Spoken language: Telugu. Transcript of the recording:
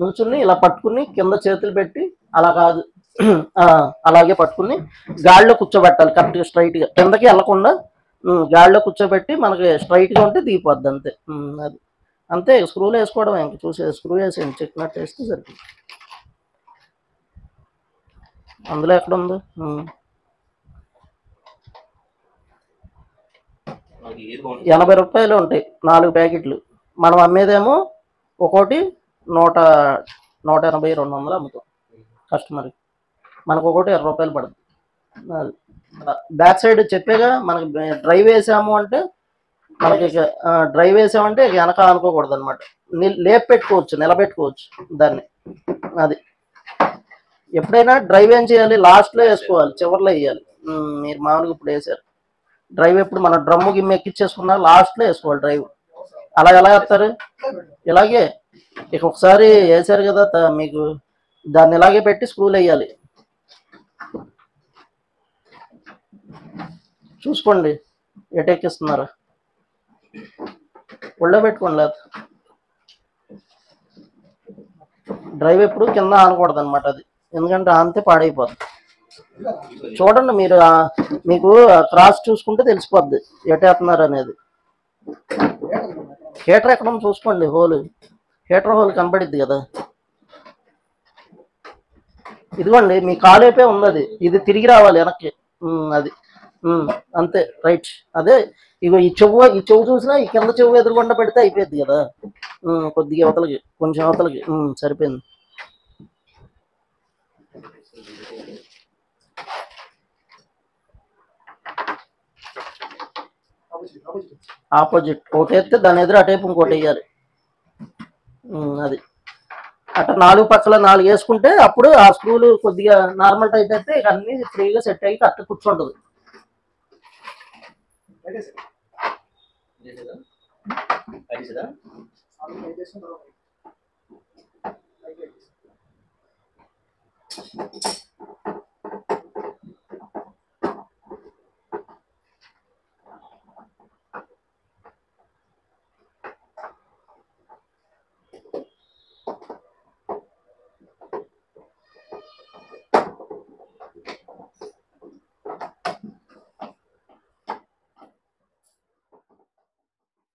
నుంచుని ఇలా పట్టుకుని కింద చేతులు పెట్టి అలా కాదు అలాగే పట్టుకుని గాడిలో కూర్చోబెట్టాలి కరెక్ట్గా స్ట్రైట్గా కిందకి వెళ్ళకుండా గాడిలో కూర్చోబెట్టి మనకి స్ట్రైట్గా ఉంటే దిగిపోద్ది అంతే. అది అంతే స్క్రూలు వేసుకోవడం ఇంక చూసే స్క్రూ వేసేయండి చెక్కినట్టు వేస్తే సరిపోతుంది. అందులో ఎక్కడ ఉంది 80 రూపాయలు ఉంటాయి 4 ప్యాకెట్లు. మనం అమ్మేదేమో ఒక్కోటి 180 200 అమ్ముతాం కస్టమర్కి. మనకు ఒకటి 20 రూపాయలు పడుతుంది. బ్యాక్ సైడ్ చెప్పేగా మనకి డ్రైవ్ వేసాము అంటే మనకి డ్రైవ్ వేసామంటే వెనక అనుకోకూడదు అనమాట. లేపు పెట్టుకోవచ్చు నిలబెట్టుకోవచ్చు దాన్ని. అది ఎప్పుడైనా డ్రైవ్ ఏం చేయాలి లాస్ట్లో వేసుకోవాలి చివర్లో వేయాలి. మీరు మామూలుగా ఇప్పుడు వేసారు డ్రైవ్ ఎప్పుడు మన డ్రమ్ము గిమ్మ ఎక్కిచ్చేసుకున్నా లాస్ట్లో వేసుకోవాలి డ్రైవ్. అలా ఎలా వేస్తారు ఇలాగే ఇక ఒకసారి వేసారు కదా మీకు దాన్ని ఇలాగే పెట్టి స్క్రూలు వేయాలి. చూసుకోండి ఎటు ఎక్కిస్తున్నారు ఒళ్ళో పెట్టుకోండి. లేదు డ్రైవ్ ఎప్పుడు కింద ఆనకూడదు అనమాట. అది ఎందుకంటే ఆనితే పాడైపోతుంది. చూడండి మీరు మీకు క్రాస్ చూసుకుంటే తెలిసిపోద్ది ఎటేస్తున్నారు అనేది. హీటర్ ఎక్కడ చూసుకోండి హోల్ హీటర్ హోల్ కనబడిద్ది కదా. ఇదిగోండి మీ కాలేపే ఉంది అది ఇది తిరిగి రావాలి వెనక్కి. అది అంతే రైట్. అదే ఇగో ఈ చెవు చూసినా ఈ కింద చెవు ఎదురుకుండా పెడితే అయిపోద్ది కదా. కొద్దిగా అవతలకి కొంచెం అవతలకి సరిపోయింది. ఆపోజిట్ ఒకటి వేస్తే దాని ఎదురు అటేపు ఇంకోటి వేయాలి. అది అట్లా 4 పక్కల 4 వేసుకుంటే అప్పుడు ఆ స్క్రూలు కొద్దిగా నార్మల్ టైట్ అయితే ఇక అన్ని ఫ్రీగా సెట్ అయ్యి కరెక్ట్ కూర్చుంటుంది.